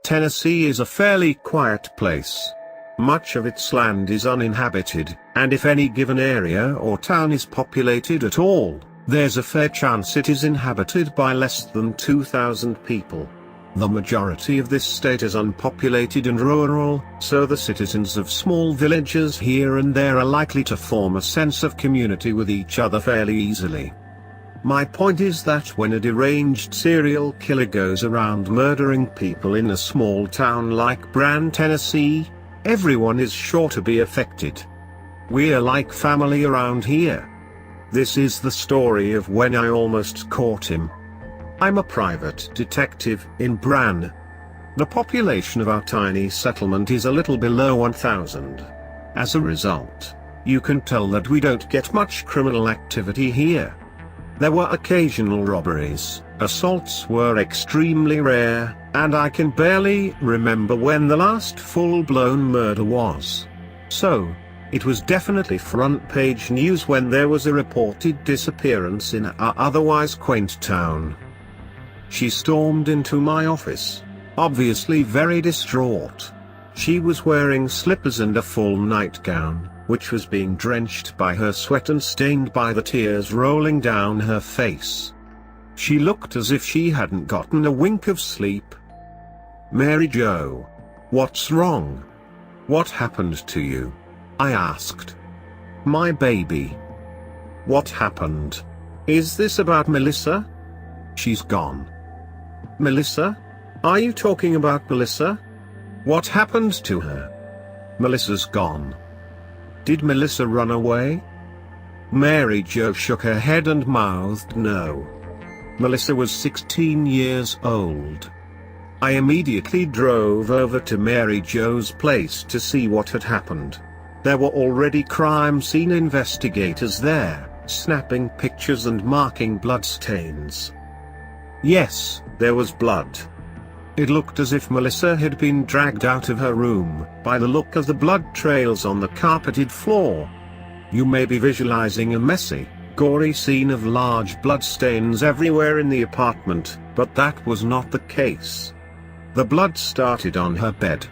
Tennessee is a fairly quiet place. Much of its land is uninhabited, and if any given area or town is populated at all, there's a fair chance it is inhabited by less than 2,000 people. The majority of this state is unpopulated and rural, so the citizens of small villages here and there are likely to form a sense of community with each other fairly easily. My point is that when a deranged serial killer goes around murdering people in a small town like Brand, Tennessee, everyone is sure to be affected. We're like family around here. This is the story of when I almost caught him. I'm a private detective in Bran. The population of our tiny settlement is a little below 1,000. As a result, you can tell that we don't get much criminal activity here. There were occasional robberies, assaults were extremely rare, and I can barely remember when the last full-blown murder was. So, it was definitely front-page news when there was a reported disappearance in our otherwise quaint town. She stormed into my office, obviously very distraught. She was wearing slippers and a full nightgown, which was being drenched by her sweat and stained by the tears rolling down her face. She looked as if she hadn't gotten a wink of sleep. "Mary Jo, what's wrong? What happened to you?" I asked. "My baby. What happened? Is this about Melissa?" "She's gone." "Melissa? Are you talking about Melissa? What happened to her?" "Melissa's gone." "Did Melissa run away?" Mary Jo shook her head and mouthed no. Melissa was 16 years old. I immediately drove over to Mary Jo's place to see what had happened. There were already crime scene investigators there, snapping pictures and marking bloodstains. Yes, there was blood. It looked as if Melissa had been dragged out of her room, by the look of the blood trails on the carpeted floor. You may be visualizing a messy, gory scene of large bloodstains everywhere in the apartment, but that was not the case. The blood started on her bed.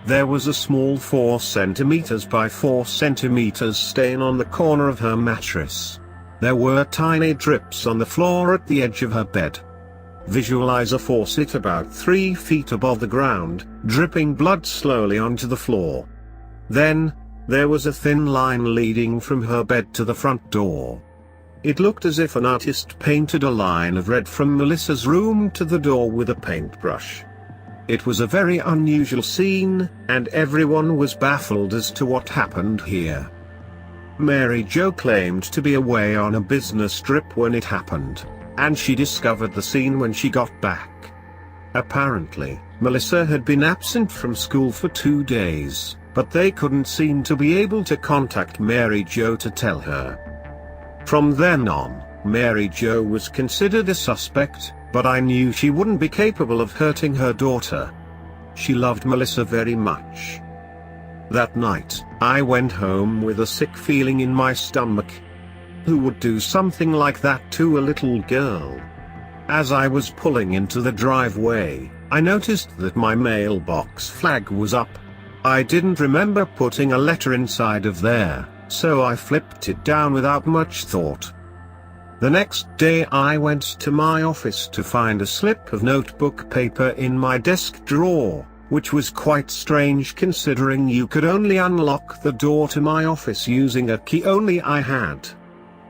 There was a small 4 cm by 4 cm stain on the corner of her mattress. There were tiny drips on the floor at the edge of her bed. Visualize a faucet about 3 feet above the ground, dripping blood slowly onto the floor. Then, there was a thin line leading from her bed to the front door. It looked as if an artist painted a line of red from Melissa's room to the door with a paintbrush. It was a very unusual scene, and everyone was baffled as to what happened here. Mary Jo claimed to be away on a business trip when it happened, and she discovered the scene when she got back. Apparently, Melissa had been absent from school for 2 days, but they couldn't seem to be able to contact Mary Jo to tell her. From then on, Mary Jo was considered a suspect, but I knew she wouldn't be capable of hurting her daughter. She loved Melissa very much. That night, I went home with a sick feeling in my stomach. Who would do something like that to a little girl? As I was pulling into the driveway, I noticed that my mailbox flag was up. I didn't remember putting a letter inside of there, so I flipped it down without much thought. The next day I went to my office to find a slip of notebook paper in my desk drawer, which was quite strange considering you could only unlock the door to my office using a key only I had.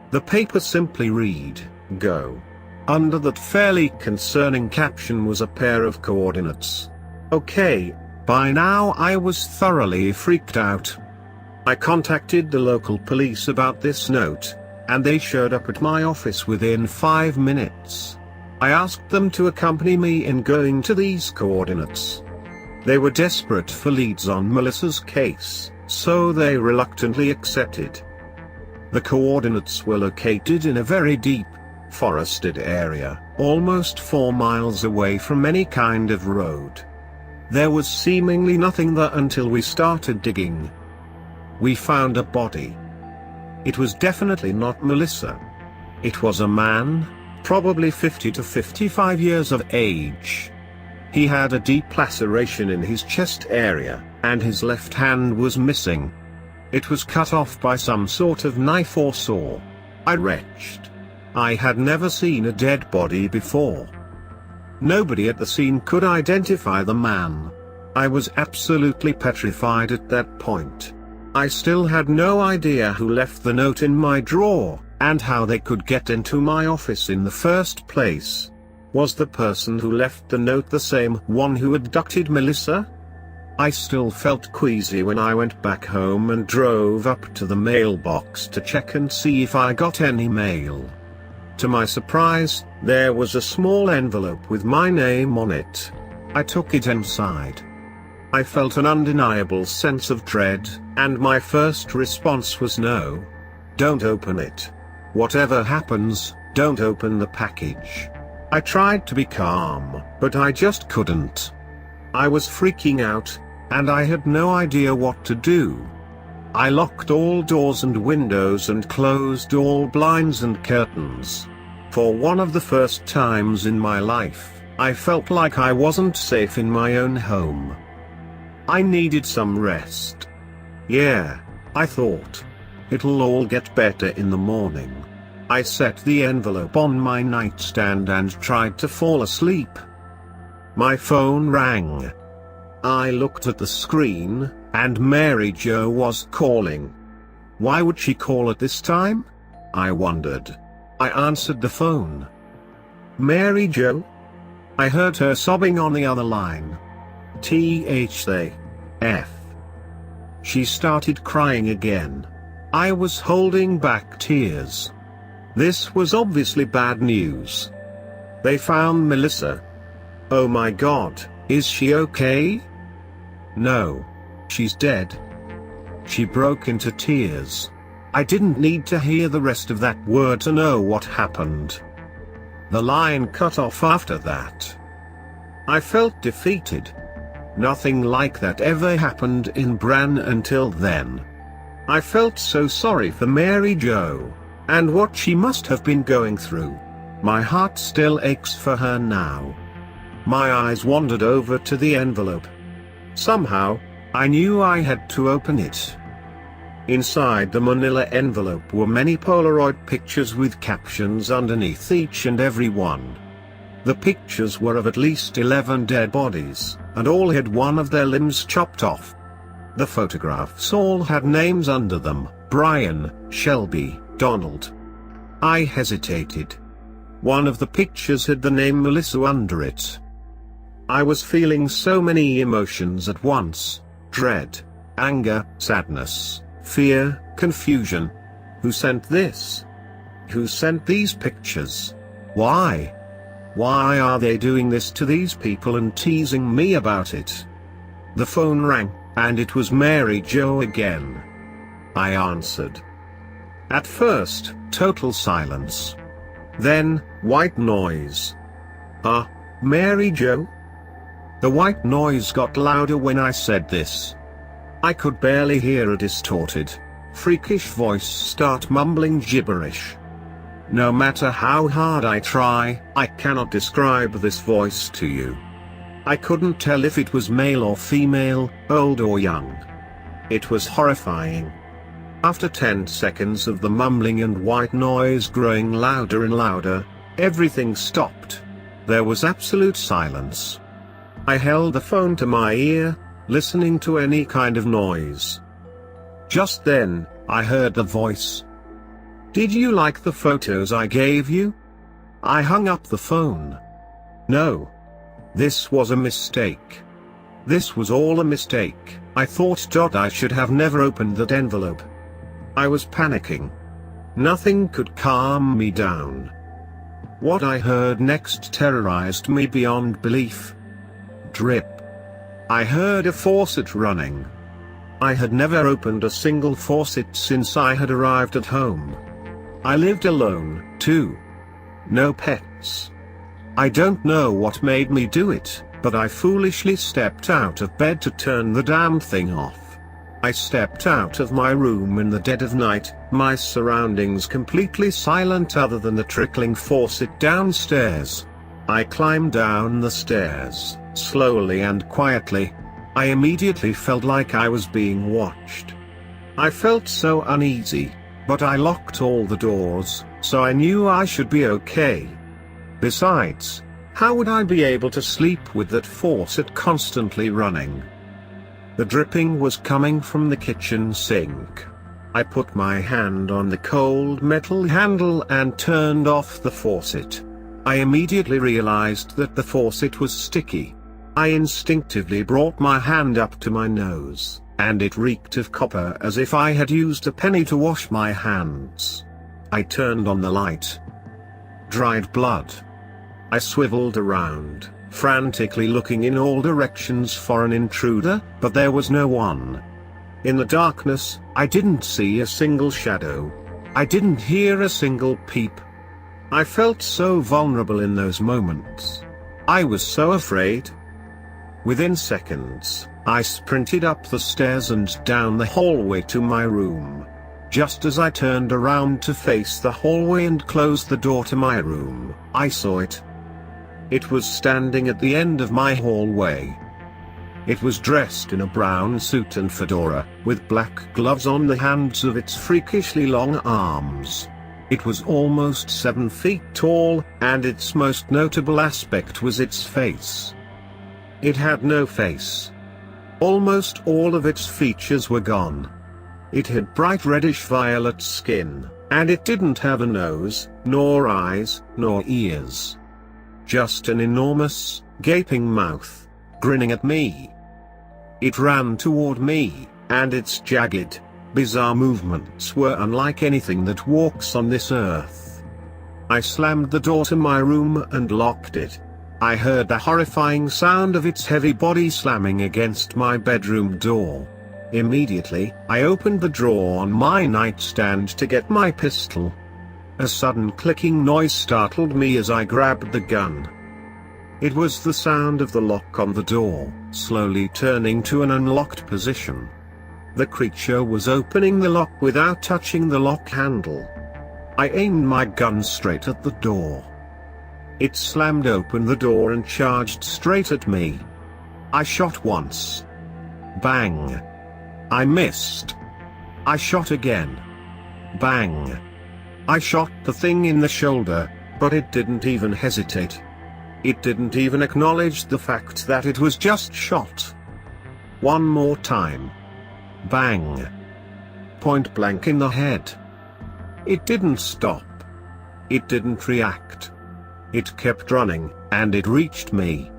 The paper simply read, "Go." Under that fairly concerning caption was a pair of coordinates. Okay, by now I was thoroughly freaked out. I contacted the local police about this note, and they showed up at my office within 5 minutes. I asked them to accompany me in going to these coordinates. They were desperate for leads on Melissa's case, so they reluctantly accepted. The coordinates were located in a very deep, forested area, almost 4 miles away from any kind of road. There was seemingly nothing there until we started digging. We found a body. It was definitely not Melissa. It was a man, probably 50 to 55 years of age. He had a deep laceration in his chest area, and his left hand was missing. It was cut off by some sort of knife or saw. I retched. I had never seen a dead body before. Nobody at the scene could identify the man. I was absolutely petrified at that point. I still had no idea who left the note in my drawer, and how they could get into my office in the first place. Was the person who left the note the same one who abducted Melissa? I still felt queasy when I went back home and drove up to the mailbox to check and see if I got any mail. To my surprise, there was a small envelope with my name on it. I took it inside. I felt an undeniable sense of dread, and my first response was no. Don't open it. Whatever happens, don't open the package. I tried to be calm, but I just couldn't. I was freaking out, and I had no idea what to do. I locked all doors and windows and closed all blinds and curtains. For one of the first times in my life, I felt like I wasn't safe in my own home. I needed some rest. Yeah, I thought. It'll all get better in the morning. I set the envelope on my nightstand and tried to fall asleep. My phone rang. I looked at the screen, and Mary Jo was calling. Why would she call at this time? I wondered. I answered the phone. Mary Jo? I heard her sobbing on the other line. THF. She started crying again. I was holding back tears. This was obviously bad news. They found Melissa. Oh my God, is she okay? No. She's dead. She broke into tears. I didn't need to hear the rest of that word to know what happened. The line cut off after that. I felt defeated. Nothing like that ever happened in Bran until then. I felt so sorry for Mary Jo, and what she must have been going through. My heart still aches for her now. My eyes wandered over to the envelope. Somehow, I knew I had to open it. Inside the manila envelope were many Polaroid pictures with captions underneath each and every one. The pictures were of at least 11 dead bodies, and all had one of their limbs chopped off. The photographs all had names under them: Brian, Shelby, Donald. I hesitated. One of the pictures had the name Melissa under it. I was feeling so many emotions at once: dread, anger, sadness, fear, confusion. Who sent this? Who sent these pictures? Why? Why are they doing this to these people and teasing me about it? The phone rang, and it was Mary Jo again. I answered. At first, total silence. Then, white noise. Mary Jo? The white noise got louder when I said this. I could barely hear a distorted, freakish voice start mumbling gibberish. No matter how hard I try, I cannot describe this voice to you. I couldn't tell if it was male or female, old or young. It was horrifying. After 10 seconds of the mumbling and white noise growing louder and louder, everything stopped. There was absolute silence. I held the phone to my ear, listening to any kind of noise. Just then, I heard the voice. Did you like the photos I gave you? I hung up the phone. No. This was a mistake. This was all a mistake, I thought. I should have never opened that envelope. I was panicking. Nothing could calm me down. What I heard next terrorized me beyond belief. Drip. I heard a faucet running. I had never opened a single faucet since I had arrived at home. I lived alone, too. No pets. I don't know what made me do it, but I foolishly stepped out of bed to turn the damn thing off. I stepped out of my room in the dead of night, my surroundings completely silent other than the trickling faucet downstairs. I climbed down the stairs, slowly and quietly. I immediately felt like I was being watched. I felt so uneasy, but I locked all the doors, so I knew I should be okay. Besides, how would I be able to sleep with that faucet constantly running? The dripping was coming from the kitchen sink. I put my hand on the cold metal handle and turned off the faucet. I immediately realized that the faucet was sticky. I instinctively brought my hand up to my nose, and it reeked of copper as if I had used a penny to wash my hands. I turned on the light. Dried blood. I swiveled around, frantically looking in all directions for an intruder, but there was no one. In the darkness, I didn't see a single shadow. I didn't hear a single peep. I felt so vulnerable in those moments. I was so afraid. Within seconds, I sprinted up the stairs and down the hallway to my room. Just as I turned around to face the hallway and close the door to my room, I saw it. It was standing at the end of my hallway. It was dressed in a brown suit and fedora, with black gloves on the hands of its freakishly long arms. It was almost 7 feet tall, and its most notable aspect was its face. It had no face. Almost all of its features were gone. It had bright reddish-violet skin, and it didn't have a nose, nor eyes, nor ears. Just an enormous, gaping mouth, grinning at me. It ran toward me, and its jagged, bizarre movements were unlike anything that walks on this earth. I slammed the door to my room and locked it. I heard the horrifying sound of its heavy body slamming against my bedroom door. Immediately, I opened the drawer on my nightstand to get my pistol. A sudden clicking noise startled me as I grabbed the gun. It was the sound of the lock on the door, slowly turning to an unlocked position. The creature was opening the lock without touching the lock handle. I aimed my gun straight at the door. It slammed open the door and charged straight at me. I shot once. Bang. I missed. I shot again. Bang. I shot the thing in the shoulder, but it didn't even hesitate. It didn't even acknowledge the fact that it was just shot. One more time. Bang. Point blank in the head. It didn't stop. It didn't react. It kept running, and it reached me.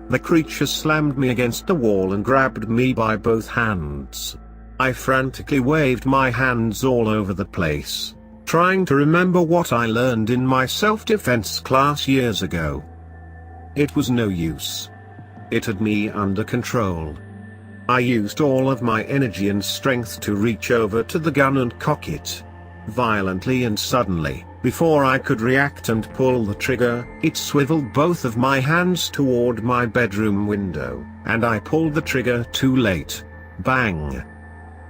The creature slammed me against the wall and grabbed me by both hands. I frantically waved my hands all over the place, trying to remember what I learned in my self-defense class years ago. It was no use. It had me under control. I used all of my energy and strength to reach over to the gun and cock it. Violently and suddenly, before I could react and pull the trigger, it swiveled both of my hands toward my bedroom window, and I pulled the trigger too late. Bang!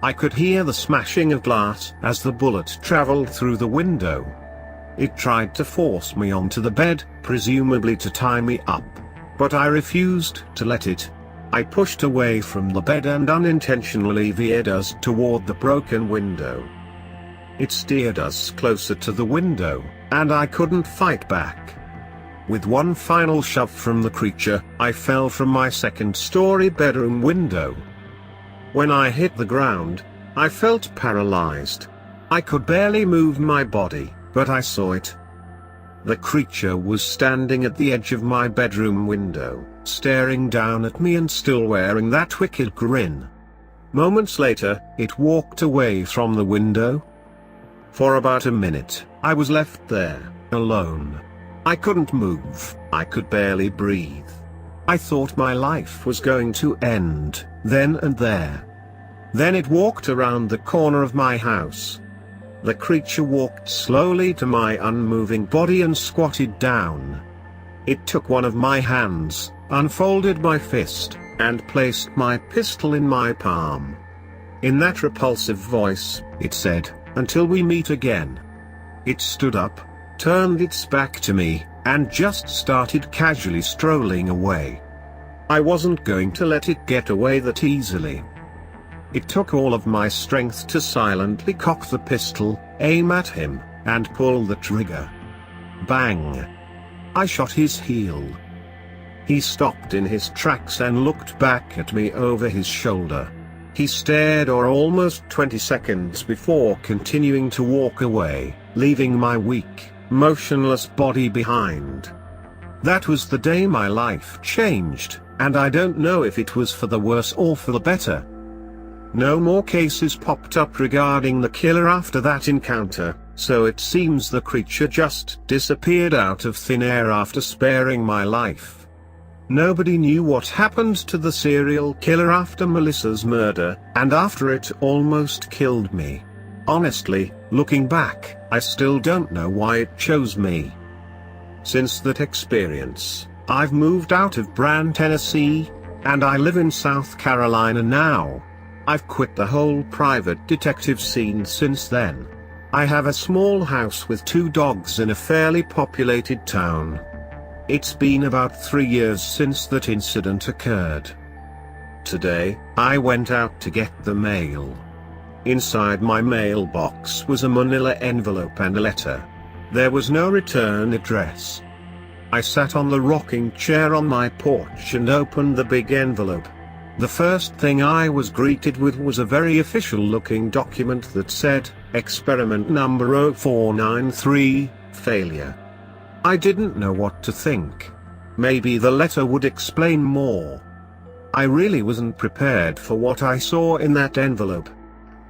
I could hear the smashing of glass as the bullet traveled through the window. It tried to force me onto the bed, presumably to tie me up. But I refused to let it. I pushed away from the bed and unintentionally veered us toward the broken window. It steered us closer to the window, and I couldn't fight back. With one final shove from the creature, I fell from my second-story bedroom window. When I hit the ground, I felt paralyzed. I could barely move my body, but I saw it. The creature was standing at the edge of my bedroom window, staring down at me and still wearing that wicked grin. Moments later, it walked away from the window. For about a minute, I was left there, alone. I couldn't move, I could barely breathe. I thought my life was going to end, then and there. Then it walked around the corner of my house. The creature walked slowly to my unmoving body and squatted down. It took one of my hands, unfolded my fist, and placed my pistol in my palm. In that repulsive voice, it said, "Until we meet again." It stood up, turned its back to me, and just started casually strolling away. I wasn't going to let it get away that easily. It took all of my strength to silently cock the pistol, aim at him, and pull the trigger. Bang! I shot his heel. He stopped in his tracks and looked back at me over his shoulder. He stared for almost 20 seconds before continuing to walk away, leaving my weak, motionless body behind. That was the day my life changed, and I don't know if it was for the worse or for the better. No more cases popped up regarding the killer after that encounter, so it seems the creature just disappeared out of thin air after sparing my life. Nobody knew what happened to the serial killer after Melissa's murder, and after it almost killed me. Honestly, looking back, I still don't know why it chose me. Since that experience, I've moved out of Brand, Tennessee, and I live in South Carolina now. I've quit the whole private detective scene since then. I have a small house with 2 dogs in a fairly populated town. It's been about 3 years since that incident occurred. Today, I went out to get the mail. Inside my mailbox was a manila envelope and a letter. There was no return address. I sat on the rocking chair on my porch and opened the big envelope. The first thing I was greeted with was a very official-looking document that said, "Experiment number 0493, failure." I didn't know what to think. Maybe the letter would explain more. I really wasn't prepared for what I saw in that envelope.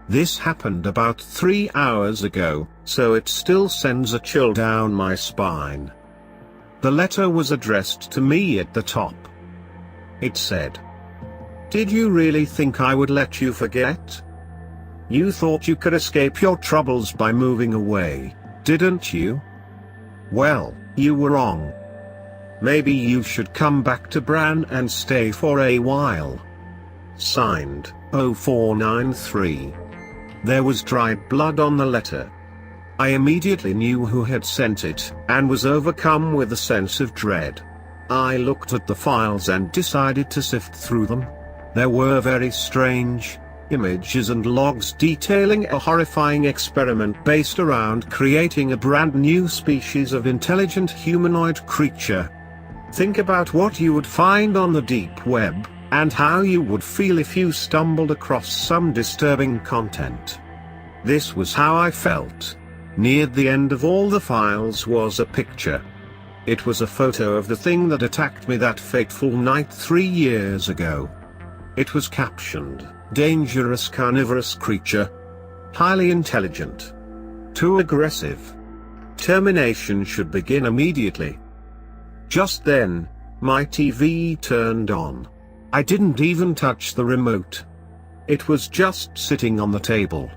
This happened about 3 hours ago, so it still sends a chill down my spine. The letter was addressed to me at the top. It said, "Did you really think I would let you forget? You thought you could escape your troubles by moving away, didn't you? Well, you were wrong. Maybe you should come back to Bran and stay for a while." Signed, 0493. There was dried blood on the letter. I immediately knew who had sent it, and was overcome with a sense of dread. I looked at the files and decided to sift through them. There were very strange images and logs detailing a horrifying experiment based around creating a brand new species of intelligent humanoid creature. Think about what you would find on the deep web, and how you would feel if you stumbled across some disturbing content. This was how I felt. Near the end of all the files was a picture. It was a photo of the thing that attacked me that fateful night 3 years ago. It was captioned, "Dangerous carnivorous creature. Highly intelligent. Too aggressive. Termination should begin immediately." Just then, my TV turned on. I didn't even touch the remote. It was just sitting on the table.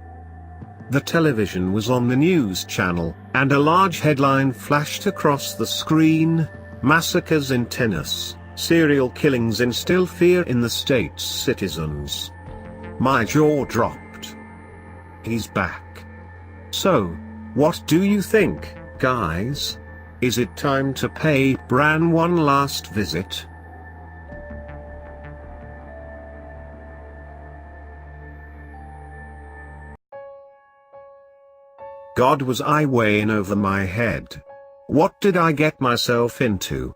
The television was on the news channel, and a large headline flashed across the screen: "Massacres in Tennessee. Serial killings instill fear in the state's citizens." My jaw dropped. He's back. So, what do you think, guys? Is it time to pay Bran one last visit? God, was I way in over my head? What did I get myself into?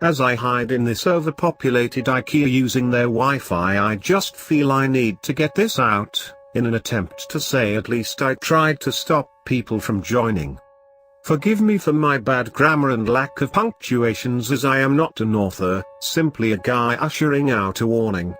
As I hide in this overpopulated IKEA using their Wi-Fi, I just feel I need to get this out, in an attempt to say at least I tried to stop people from joining. Forgive me for my bad grammar and lack of punctuations, as I am not an author, simply a guy ushering out a warning.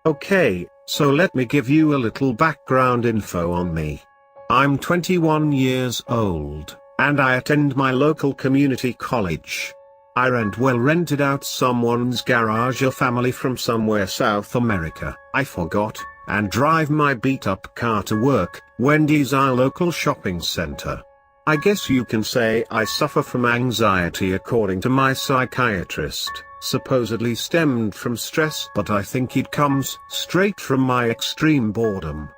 Okay, so let me give you a little background info on me. I'm 21 years old, and I attend my local community college. I rented out someone's garage, a family from somewhere South America, I forgot, and drive my beat-up car to work, Wendy's, our local shopping center. I guess you can say I suffer from anxiety according to my psychiatrist, supposedly stemmed from stress, but I think it comes straight from my extreme boredom.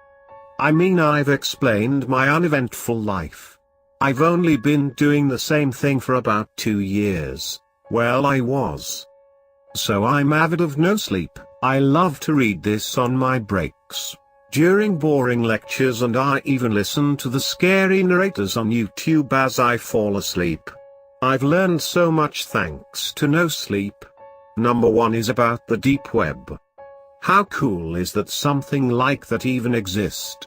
I mean, I've explained my uneventful life. I've only been doing the same thing for about 2 years. Well, I was. So I'm avid of no sleep. I love to read this on my breaks, during boring lectures, and I even listen to the scary narrators on YouTube as I fall asleep. I've learned so much thanks to no sleep. Number 1 is about the deep web. How cool is that something like that even exists?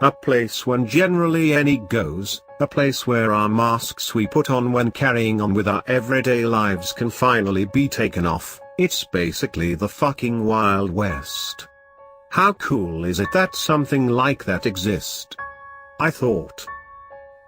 A place when generally any goes, a place where our masks we put on when carrying on with our everyday lives can finally be taken off. It's basically the fucking Wild West. How cool is it that something like that exists? I thought.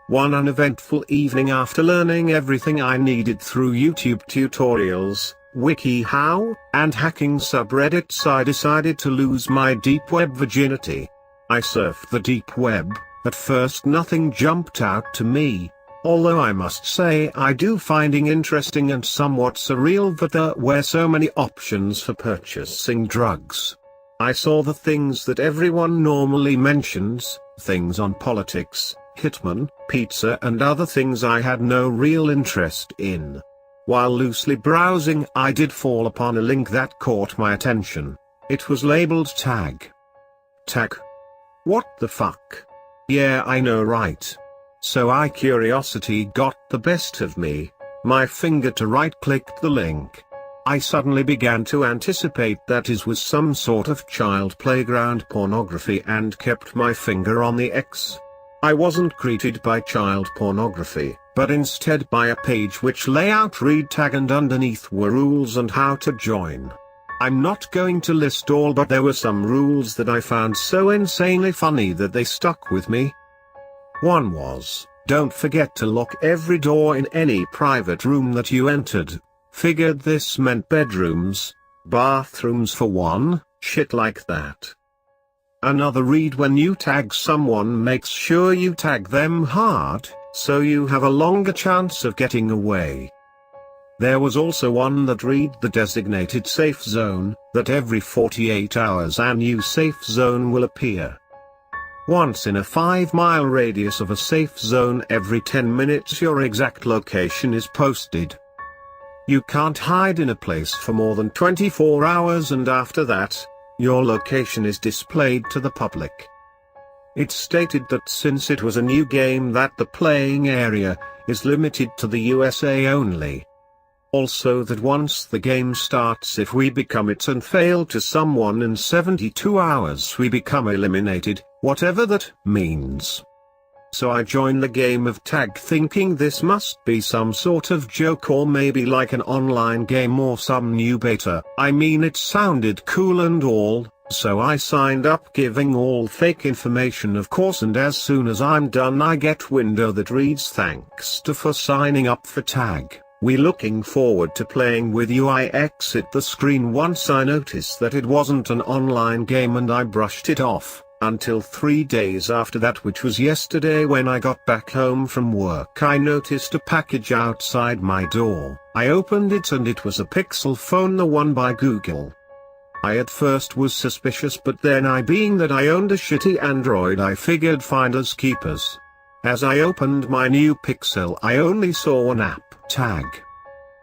One uneventful evening after learning everything I needed through YouTube tutorials, WikiHow, and hacking subreddits, I decided to lose my deep web virginity. I surfed the deep web. At first nothing jumped out to me, although I must say I do finding interesting and somewhat surreal that there were so many options for purchasing drugs. I saw the things that everyone normally mentions, things on politics, hitman, pizza and other things I had no real interest in. While loosely browsing, I did fall upon a link that caught my attention. It was labeled tag. Tag? What the fuck? Yeah, I know, right? So curiosity got the best of me. My finger to right-clicked the link. I suddenly began to anticipate that it was some sort of child playground pornography and kept my finger on the X. I wasn't greeted by child pornography, but instead by a page which lay out read tag and underneath were rules and how to join. I'm not going to list all, but there were some rules that I found so insanely funny that they stuck with me. One was, don't forget to lock every door in any private room that you entered. Figured this meant bedrooms, bathrooms for one, shit like that. Another read, when you tag someone, makes sure you tag them hard, so you have a longer chance of getting away. There was also one that read the designated safe zone, that every 48 hours a new safe zone will appear. Once in a 5-mile radius of a safe zone every 10 minutes your exact location is posted. You can't hide in a place for more than 24 hours, and after that, your location is displayed to the public. It stated that since it was a new game that the playing area is limited to the USA only. Also that once the game starts, if we become it and fail to someone in 72 hours we become eliminated, whatever that means. So I joined the game of tag thinking this must be some sort of joke or maybe like an online game or some new beta. I mean, it sounded cool and all, so I signed up, giving all fake information of course, and as soon as I'm done I get window that reads thanks to for signing up for tag. We looking forward to playing with you. I exit the screen once I noticed that it wasn't an online game and I brushed it off. Until 3 days after that, which was yesterday, when I got back home from work, I noticed a package outside my door. I opened it and it was a Pixel phone, the one by Google. I at first was suspicious, but then being that I owned a shitty Android, I figured finders keepers. As I opened my new Pixel, I only saw an app, tag.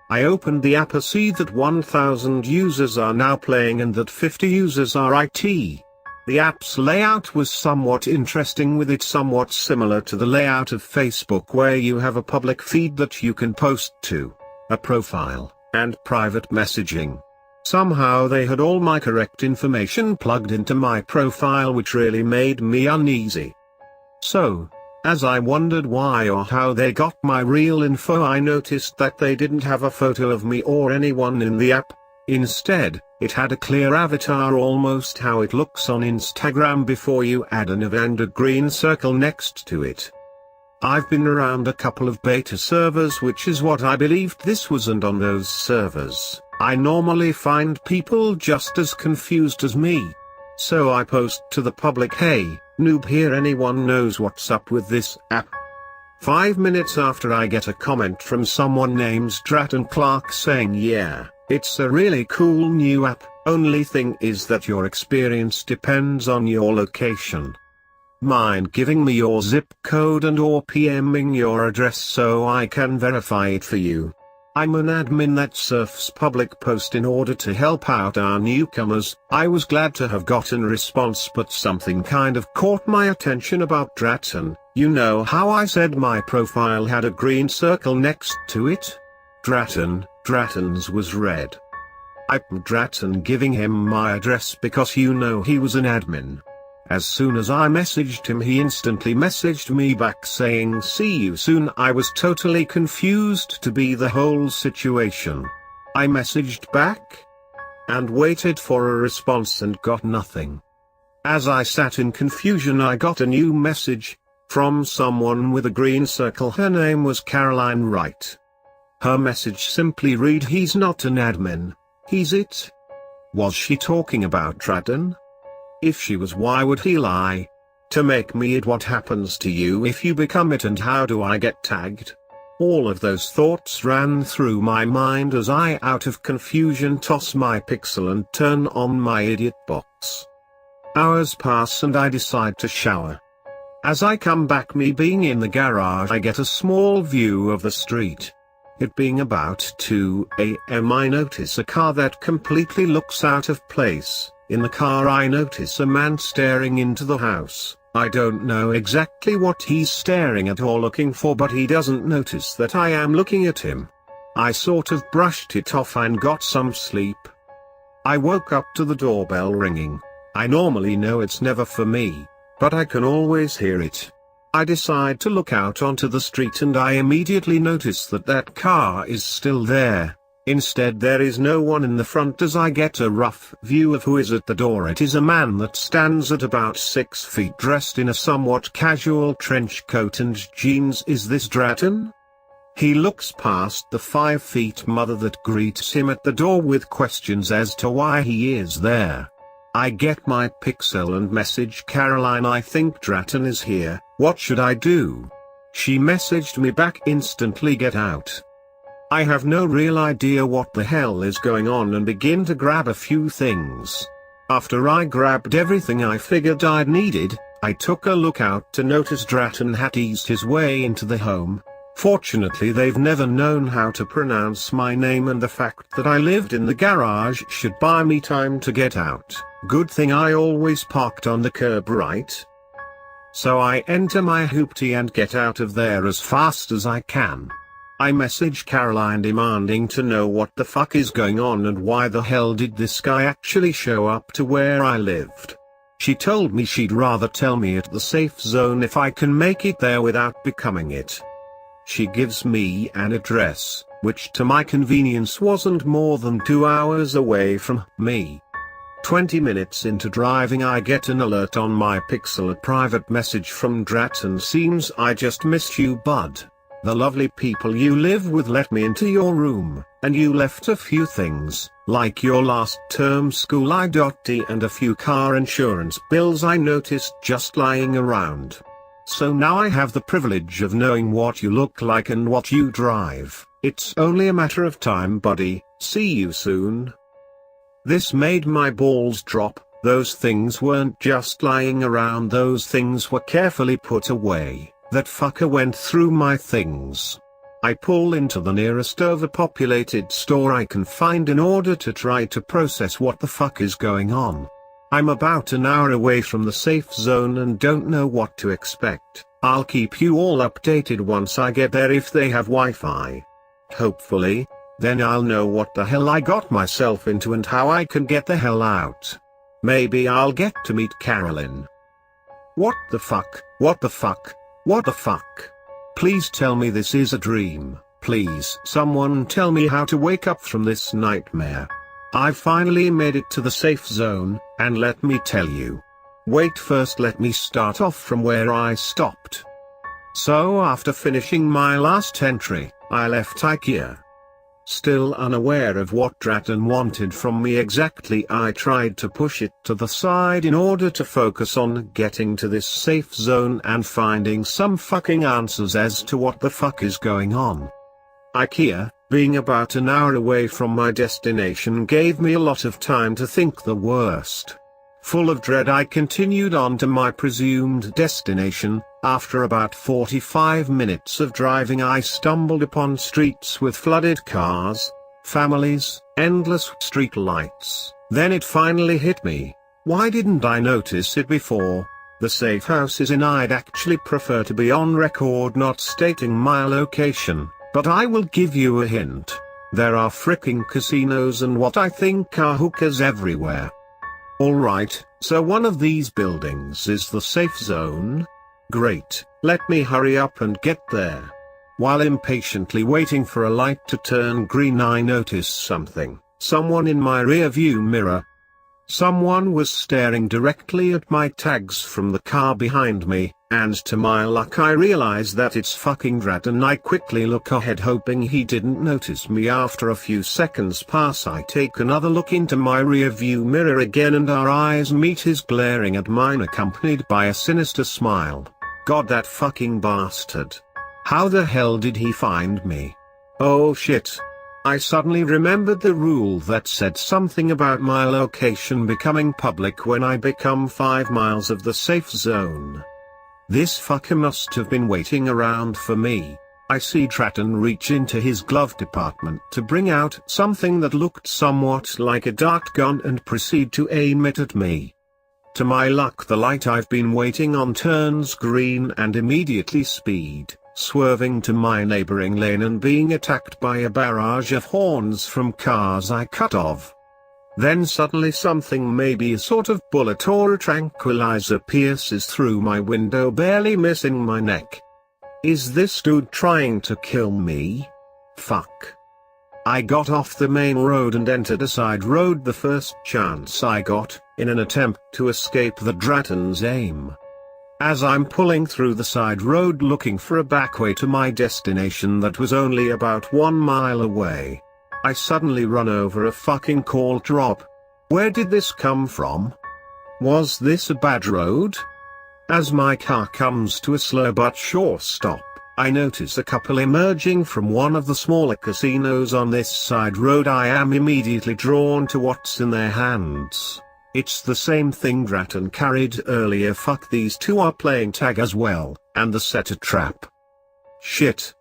I opened the app, I see that 1,000 users are now playing and that 50 users are IT. The app's layout was somewhat interesting, with it somewhat similar to the layout of Facebook, where you have a public feed that you can post to, a profile, and private messaging. Somehow they had all my correct information plugged into my profile, which really made me uneasy. So, as I wondered why or how they got my real info, I noticed that they didn't have a photo of me or anyone in the app. Instead, it had a clear avatar, almost how it looks on Instagram before you add an event and a green circle next to it. I've been around a couple of beta servers, which is what I believed this was, and on those servers, I normally find people just as confused as me. So I post to the public, hey, noob here, anyone knows what's up with this app? 5 minutes after, I get a comment from someone named Stratton Clark saying, yeah, it's a really cool new app, only thing is that your experience depends on your location. Mind giving me your zip code and or PMing your address so I can verify it for you? I'm an admin that surfs public post in order to help out our newcomers. I was glad to have gotten a response, but something kind of caught my attention about Dratton. You know how I said my profile had a green circle next to it? Dratton's was red. I'm Dratton giving him my address because you know he was an admin. As soon as I messaged him, he instantly messaged me back saying see you soon. I was totally confused to be the whole situation. I messaged back and waited for a response and got nothing. As I sat in confusion, I got a new message from someone with a green circle. Her name was Caroline Wright. Her message simply read, he's not an admin, he's it. Was she talking about Dratton? If she was, why would he lie to make me it? What happens to you if you become it, and how do I get tagged? All of those thoughts ran through my mind as I, out of confusion, toss my pixel and turn on my idiot box. Hours pass and I decide to shower. As I come back, me being in the garage, I get a small view of the street. It being about 2 a.m. I notice a car that completely looks out of place. In the car I notice a man staring into the house. I don't know exactly what he's staring at or looking for, but he doesn't notice that I am looking at him. I sort of brushed it off and got some sleep. I woke up to the doorbell ringing. I normally know it's never for me, but I can always hear it. I decide to look out onto the street and I immediately notice that that car is still there. Instead, there is no one in the front. As I get a rough view of who is at the door, it is a man that stands at about 6 feet, dressed in a somewhat casual trench coat and jeans. Is this Dratton? He looks past the 5 feet mother that greets him at the door with questions as to why he is there. I get my pixel and message Caroline, I think Dratton is here, what should I do? She messaged me back instantly, get out. I have no real idea what the hell is going on and begin to grab a few things. After I grabbed everything I figured I'd needed, I took a look out to notice Dratton had eased his way into the home. Fortunately, they've never known how to pronounce my name, and the fact that I lived in the garage should buy me time to get out. Good thing I always parked on the curb, right? So I enter my hoopty and get out of there as fast as I can. I message Caroline demanding to know what the fuck is going on and why the hell did this guy actually show up to where I lived. She told me she'd rather tell me at the safe zone if I can make it there without becoming it. She gives me an address, which to my convenience wasn't more than 2 hours away from me. 20 minutes into driving, I get an alert on my pixel, a private message from Dratton. Seems I just missed you, bud. The lovely people you live with let me into your room, and you left a few things, like your last term school ID and a few car insurance bills I noticed just lying around. So now I have the privilege of knowing what you look like and what you drive. It's only a matter of time, buddy. See you soon. This made my balls drop. Those things weren't just lying around, those things were carefully put away. That fucker went through my things. I pull into the nearest overpopulated store I can find in order to try to process what the fuck is going on. I'm about an hour away from the safe zone and don't know what to expect. I'll keep you all updated once I get there if they have Wi-Fi. Hopefully, then I'll know what the hell I got myself into and how I can get the hell out. Maybe I'll get to meet Carolyn. What the fuck? What the fuck? What the fuck? Please tell me this is a dream. Please, someone tell me how to wake up from this nightmare. I've finally made it to the safe zone, and let me tell you. Wait, first let me start off from where I stopped. So after finishing my last entry, I left IKEA. Still unaware of what Dratton wanted from me exactly, I tried to push it to the side in order to focus on getting to this safe zone and finding some fucking answers as to what the fuck is going on. IKEA, being about an hour away from my destination, gave me a lot of time to think the worst. Full of dread, I continued on to my presumed destination, After about 45 minutes of driving, I stumbled upon streets with flooded cars, families, endless street lights. Then it finally hit me. Why didn't I notice it before? The safe house is in. I'd actually prefer to be on record not stating my location, but I will give you a hint. There are fricking casinos and what I think are hookers everywhere. Alright, so one of these buildings is the safe zone? Great, let me hurry up and get there. While impatiently waiting for a light to turn green, I noticed something. Someone in my rear view mirror. Someone was staring directly at my tags from the car behind me, and to my luck I realize that it's fucking Draton. I quickly look ahead hoping he didn't notice me. After a few seconds pass, I take another look into my rear view mirror again and our eyes meet, his glaring at mine accompanied by a sinister smile. God, that fucking bastard. How the hell did he find me? Oh shit. I suddenly remembered the rule that said something about my location becoming public when I become 5 miles of the safe zone. This fucker must have been waiting around for me. I see Draton reach into his glove compartment to bring out something that looked somewhat like a dart gun and proceed to aim it at me. To my luck, the light I've been waiting on turns green and immediately speed, swerving to my neighboring lane and being attacked by a barrage of horns from cars I cut off. Then suddenly something, maybe a sort of bullet or a tranquilizer, pierces through my window, barely missing my neck. Is this dude trying to kill me? Fuck. I got off the main road and entered a side road the first chance I got, in an attempt to escape the Draton's aim. As I'm pulling through the side road looking for a back way to my destination that was only about 1 mile away, I suddenly run over a fucking call drop. Where did this come from? Was this a bad road? As my car comes to a slow but sure stop, I notice a couple emerging from one of the smaller casinos on this side road. I am immediately drawn to what's in their hands. It's the same thing Draton carried earlier. Fuck, these two are playing tag as well, and the set a trap. Shit.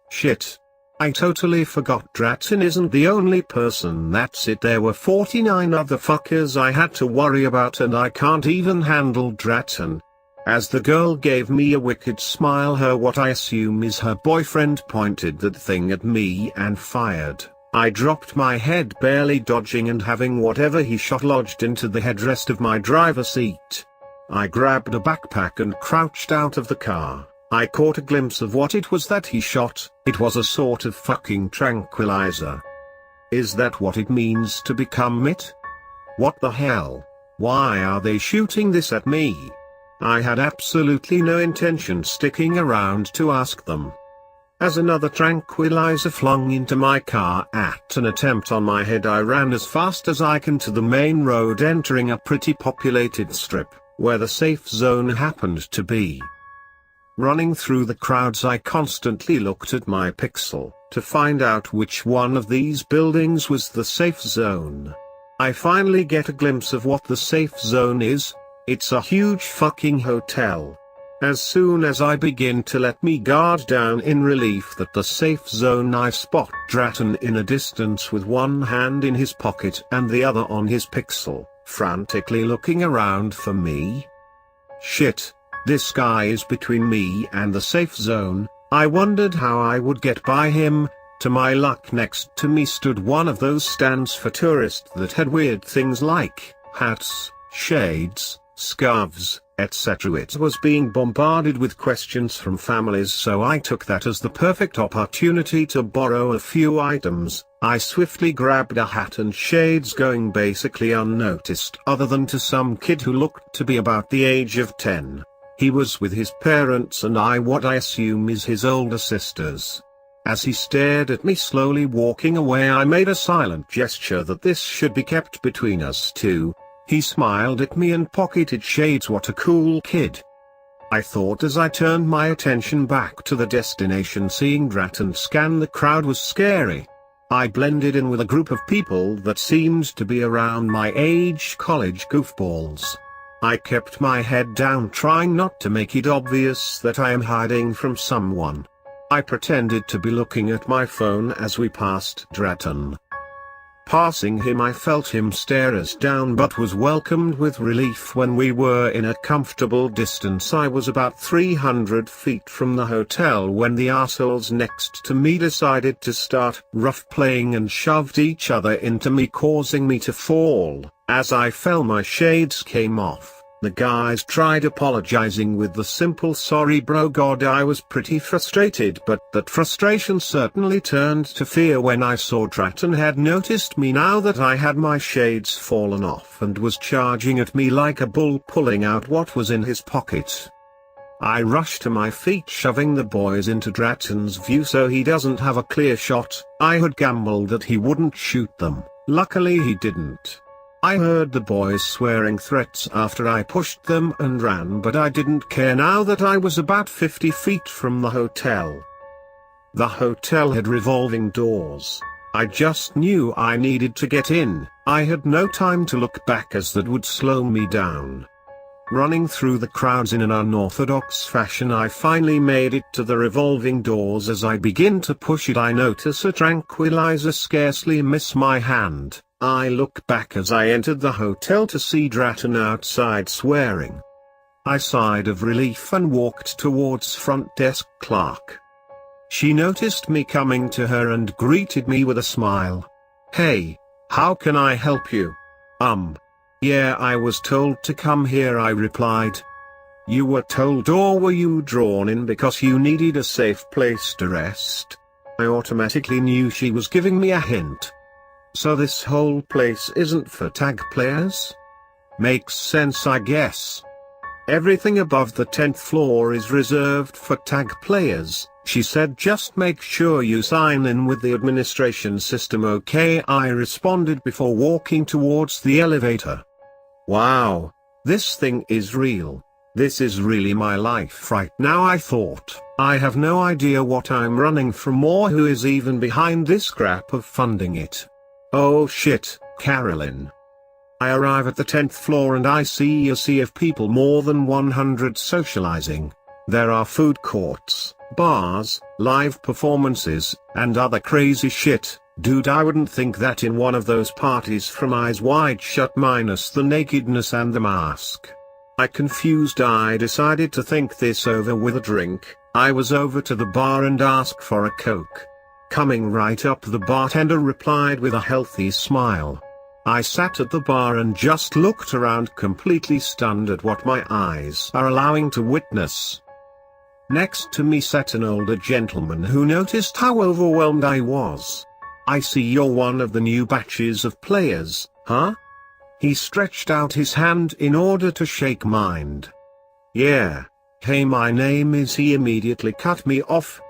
I totally forgot Draton isn't the only person that's it. There were 49 other fuckers I had to worry about, and I can't even handle Draton. As the girl gave me a wicked smile, what I assume is her boyfriend pointed that thing at me and fired. I dropped my head, barely dodging and having whatever he shot lodged into the headrest of my driver's seat. I grabbed a backpack and crouched out of the car. I caught a glimpse of what it was that he shot. It was a sort of fucking tranquilizer. Is that what it means to become it? What the hell? Why are they shooting this at me? I had absolutely no intention sticking around to ask them. As another tranquilizer flung into my car at an attempt on my head, I ran as fast as I can to the main road, entering a pretty populated strip, where the safe zone happened to be. Running through the crowds, I constantly looked at my pixel, to find out which one of these buildings was the safe zone. I finally get a glimpse of what the safe zone is. It's a huge fucking hotel. As soon as I begin to let me guard down in relief that the safe zone, I spot Draton in a distance with one hand in his pocket and the other on his pixel, frantically looking around for me. Shit, this guy is between me and the safe zone. I wondered how I would get by him. To my luck, next to me stood one of those stands for tourists that had weird things like hats, shades, scarves, etc. It was being bombarded with questions from families, so I took that as the perfect opportunity to borrow a few items. I swiftly grabbed a hat and shades, going basically unnoticed other than to some kid who looked to be about the age of 10. He was with his parents and what I assume is his older sisters. As he stared at me slowly walking away, I made a silent gesture that this should be kept between us two. He smiled at me and pocketed shades. What a cool kid, I thought as I turned my attention back to the destination. Seeing Draton scan the crowd was scary. I blended in with a group of people that seemed to be around my age, college goofballs. I kept my head down, trying not to make it obvious that I am hiding from someone. I pretended to be looking at my phone as we passed Dratton. Passing him, I felt him stare us down, but was welcomed with relief when we were in a comfortable distance. I was about 300 feet from the hotel when the assholes next to me decided to start rough playing and shoved each other into me, causing me to fall. As I fell, my shades came off. The guys tried apologizing with the simple "sorry bro." God, I was pretty frustrated, but that frustration certainly turned to fear when I saw Dratton had noticed me now that I had my shades fallen off and was charging at me like a bull, pulling out what was in his pocket. I rushed to my feet, shoving the boys into Dratton's view so he doesn't have a clear shot. I had gambled that he wouldn't shoot them. Luckily he didn't. I heard the boys swearing threats after I pushed them and ran, but I didn't care now that I was about 50 feet from the hotel. The hotel had revolving doors. I just knew I needed to get in. I had no time to look back, as that would slow me down. Running through the crowds in an unorthodox fashion, I finally made it to the revolving doors. As I begin to push it, I notice a tranquilizer scarcely miss my hand. I look back as I entered the hotel to see Dratton outside swearing. I sighed of relief and walked towards front desk clerk. She noticed me coming to her and greeted me with a smile. "Hey, how can I help you?" Yeah, I was told to come here," I replied. "You were told, or were you drawn in because you needed a safe place to rest?" I automatically knew she was giving me a hint. So this whole place isn't for tag players? Makes sense, I guess. "Everything above the 10th floor is reserved for tag players," she said. "Just make sure you sign in with the administration system, okay?" I responded before walking towards the elevator. Wow, this thing is real. This is really my life right now, I thought. I have no idea what I'm running from or who is even behind this crap of funding it. Oh shit, Carolyn. I arrive at the 10th floor and I see a sea of people, more than 100 socializing. There are food courts, bars, live performances, and other crazy shit. Dude, I wouldn't think that in one of those parties from Eyes Wide Shut minus the nakedness and the mask. Confused, I decided to think this over with a drink. I was over to the bar and asked for a Coke. Coming right up, the bartender replied with a healthy smile. I sat at the bar and just looked around, completely stunned at what my eyes are allowing to witness. Next to me sat an older gentleman who noticed how overwhelmed I was. "I see you're one of the new batches of players, huh?" He stretched out his hand in order to shake mine. "Yeah. Hey, my name is..." He immediately cut me off.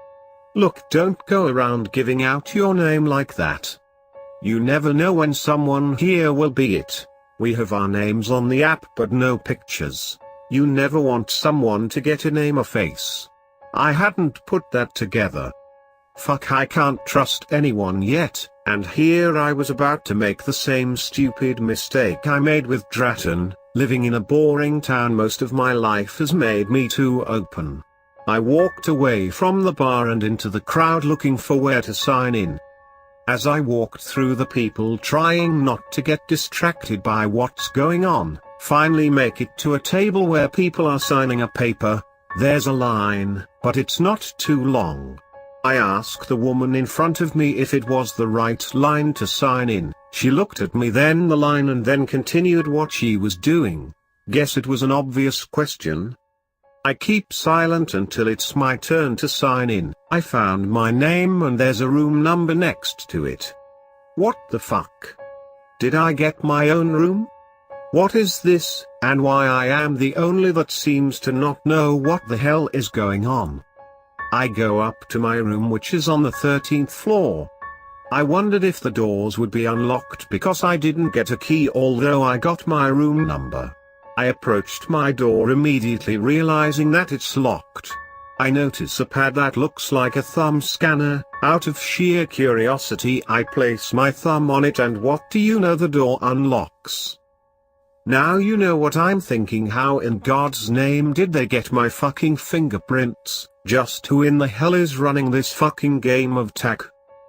"Look, don't go around giving out your name like that. You never know when someone here will be it. We have our names on the app but no pictures. You never want someone to get a name or face." I hadn't put that together. Fuck, I can't trust anyone yet, and here I was about to make the same stupid mistake I made with Dratton. Living in a boring town most of my life has made me too open. I walked away from the bar and into the crowd looking for where to sign in. As I walked through the people, trying not to get distracted by what's going on, finally make it to a table where people are signing a paper. There's a line, but it's not too long. I asked the woman in front of me if it was the right line to sign in. She looked at me, then the line, and then continued what she was doing. Guess it was an obvious question. I keep silent until it's my turn to sign in. I found my name and there's a room number next to it. What the fuck? Did I get my own room? What is this, and why I am the only that seems to not know what the hell is going on? I go up to my room, which is on the 13th floor. I wondered if the doors would be unlocked because I didn't get a key, although I got my room number. I approached my door, immediately realizing that it's locked. I notice a pad that looks like a thumb scanner. Out of sheer curiosity, I place my thumb on it, and what do you know, the door unlocks. Now you know what I'm thinking. How in God's name did they get my fucking fingerprints? Just who in the hell is running this fucking game of tag?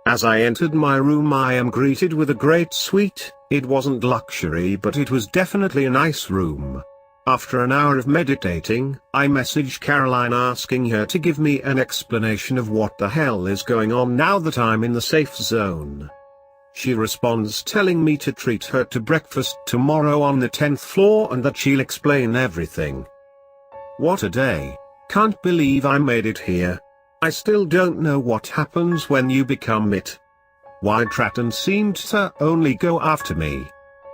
As I entered my room I am greeted with a great suite. It wasn't luxury but it was definitely a nice room. After an hour of meditating, I messaged Caroline asking her to give me an explanation of what the hell is going on now that I'm in the safe zone. She responds telling me to treat her to breakfast tomorrow on the 10th floor and that she'll explain everything. What a day. Can't believe I made it here. I still don't know what happens when you become it. Why Tratton seemed to only go after me.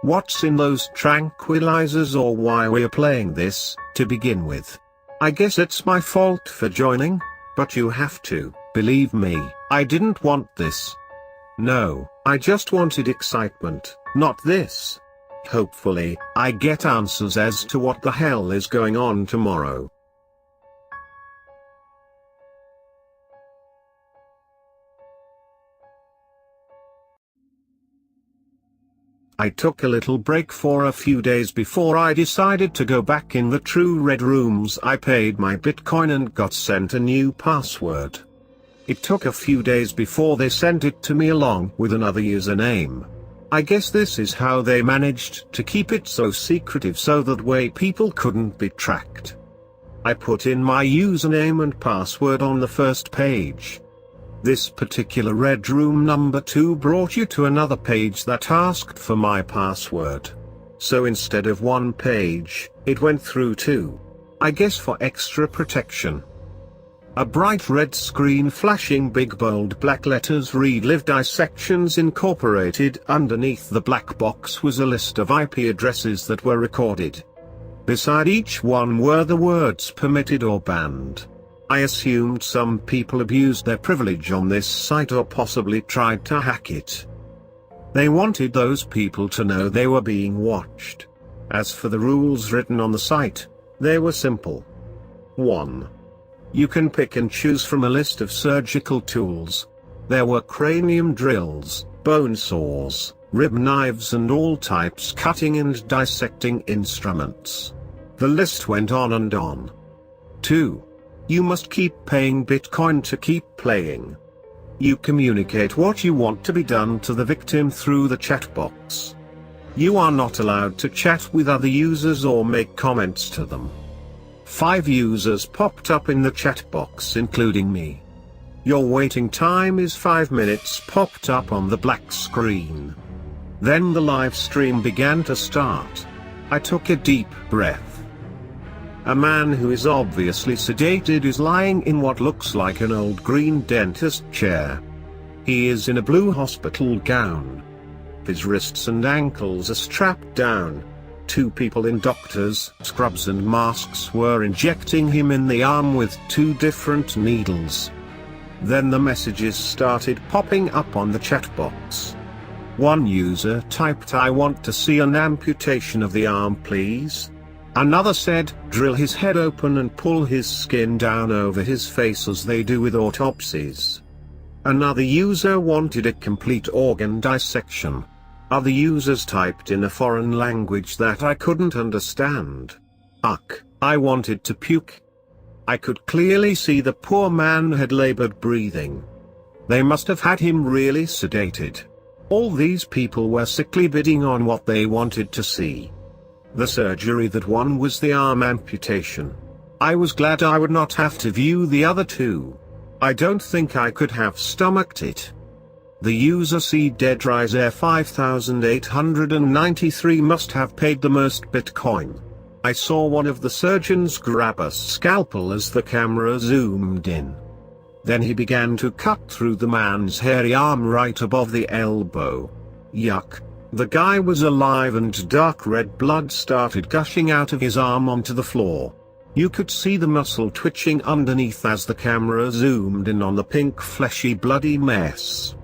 What's in those tranquilizers or why we're playing this, to begin with. I guess it's my fault for joining, but you have to believe me, I didn't want this. No, I just wanted excitement, not this. Hopefully, I get answers as to what the hell is going on tomorrow. I took a little break for a few days before I decided to go back in the true red rooms. I paid my Bitcoin and got sent a new password. It took a few days before they sent it to me along with another username. I guess this is how they managed to keep it so secretive so that way people couldn't be tracked. I put in my username and password on the first page. This particular red room number 2 brought you to another page that asked for my password. So instead of one page, it went through 2. I guess for extra protection. A bright red screen flashing big bold black letters read Live Dissections Incorporated. Underneath the black box was a list of IP addresses that were recorded. Beside each one were the words permitted or banned. I assumed some people abused their privilege on this site or possibly tried to hack it. They wanted those people to know they were being watched. As for the rules written on the site, they were simple. 1. You can pick and choose from a list of surgical tools. There were cranium drills, bone saws, rib knives and all types cutting and dissecting instruments. The list went on and on. 2. You must keep paying Bitcoin to keep playing. You communicate what you want to be done to the victim through the chat box. You are not allowed to chat with other users or make comments to them. 5 users popped up in the chat box including me. Your waiting time is 5 minutes popped up on the black screen. Then the live stream began to start. I took a deep breath. A man who is obviously sedated is lying in what looks like an old green dentist chair. He is in a blue hospital gown. His wrists and ankles are strapped down. 2 people in doctors' scrubs and masks were injecting him in the arm with 2 different needles. Then the messages started popping up on the chat box. One user typed, "I want to see an amputation of the arm please." Another said, "Drill his head open and pull his skin down over his face as they do with autopsies." Another user wanted a complete organ dissection. Other users typed in a foreign language that I couldn't understand. Ugh, I wanted to puke. I could clearly see the poor man had labored breathing. They must have had him really sedated. All these people were sickly bidding on what they wanted to see. The surgery that won was the arm amputation. I was glad I would not have to view the other 2. I don't think I could have stomached it. The user C Deadriser 5893 must have paid the most Bitcoin. I saw one of the surgeons grab a scalpel as the camera zoomed in. Then he began to cut through the man's hairy arm right above the elbow. Yuck. The guy was alive and dark red blood started gushing out of his arm onto the floor. You could see the muscle twitching underneath as the camera zoomed in on the pink fleshy bloody mess.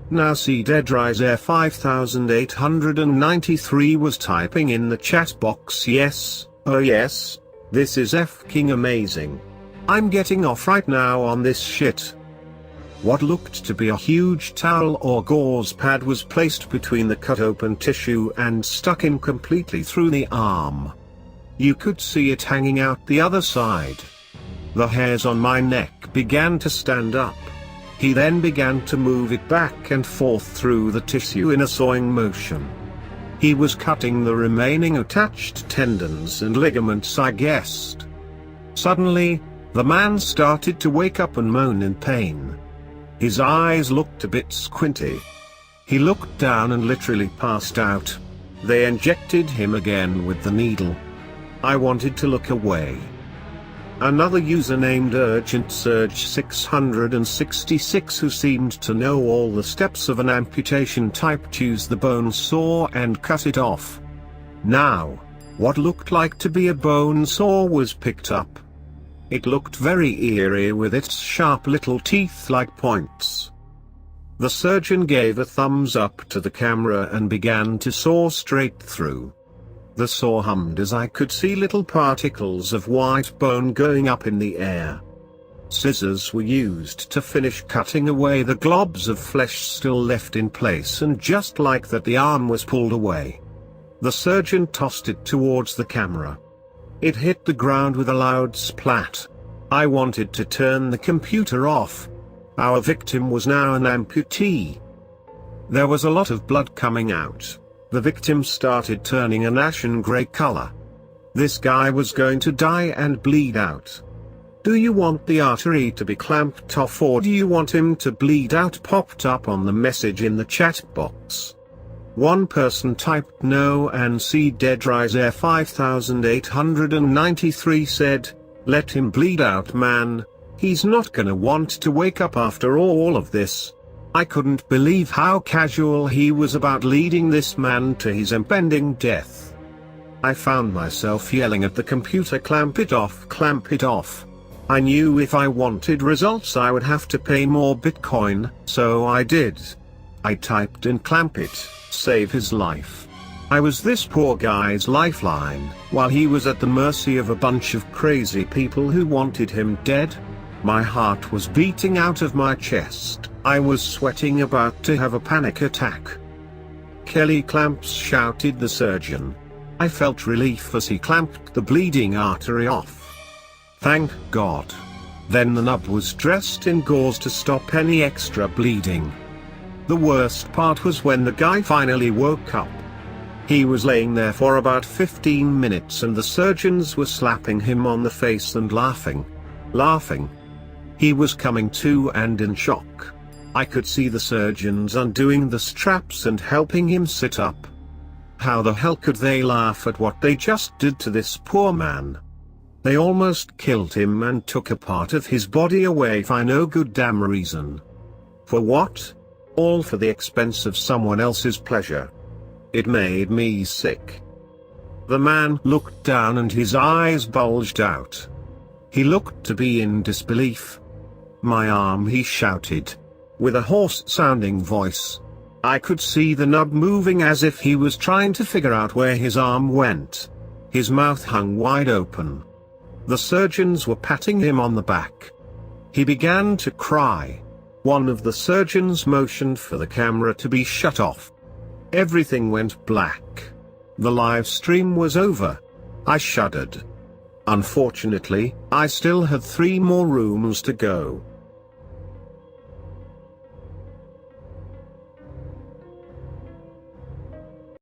Now see Deadriser 5893 was typing in the chat box, "Yes, oh yes, this is f-king amazing. I'm getting off right now on this shit." What looked to be a huge towel or gauze pad was placed between the cut-open tissue and stuck in completely through the arm. You could see it hanging out the other side. The hairs on my neck began to stand up. He then began to move it back and forth through the tissue in a sawing motion. He was cutting the remaining attached tendons and ligaments, I guessed. Suddenly, the man started to wake up and moan in pain. His eyes looked a bit squinty. He looked down and literally passed out. They injected him again with the needle. I wanted to look away. Another user named UrgentSurge666, who seemed to know all the steps of an amputation, typed use the bone saw and cut it off. Now, what looked like to be a bone saw was picked up. It looked very eerie with its sharp little teeth-like points. The surgeon gave a thumbs up to the camera and began to saw straight through. The saw hummed as I could see little particles of white bone going up in the air. Scissors were used to finish cutting away the globs of flesh still left in place, and just like that the arm was pulled away. The surgeon tossed it towards the camera. It hit the ground with a loud splat. I wanted to turn the computer off. Our victim was now an amputee. There was a lot of blood coming out. The victim started turning an ashen grey color. This guy was going to die and bleed out. Do you want the artery to be clamped off, or do you want him to bleed out? Popped up on the message in the chat box. One person typed no, and C Dead Rise Air 5893 said, "Let him bleed out, man. He's not gonna want to wake up after all of this." I couldn't believe how casual he was about leading this man to his impending death. I found myself yelling at the computer, "Clamp it off, clamp it off." I knew if I wanted results I would have to pay more Bitcoin, so I did. I typed in "clamp it, save his life." I was this poor guy's lifeline, while he was at the mercy of a bunch of crazy people who wanted him dead. My heart was beating out of my chest. I was sweating, about to have a panic attack. "Kelly clamps," shouted the surgeon. I felt relief as he clamped the bleeding artery off. Thank God. Then the nub was dressed in gauze to stop any extra bleeding. The worst part was when the guy finally woke up. He was laying there for about 15 minutes and the surgeons were slapping him on the face and laughing. He was coming to and in shock. I could see the surgeons undoing the straps and helping him sit up. How the hell could they laugh at what they just did to this poor man? They almost killed him and took a part of his body away for no good damn reason. For what? All for the expense of someone else's pleasure. It made me sick. The man looked down and his eyes bulged out. He looked to be in disbelief. "My arm," he shouted, with a hoarse-sounding voice. I could see the nub moving as if he was trying to figure out where his arm went. His mouth hung wide open. The surgeons were patting him on the back. He began to cry. One of the surgeons motioned for the camera to be shut off. Everything went black. The live stream was over. I shuddered. Unfortunately, I still had 3 more rooms to go.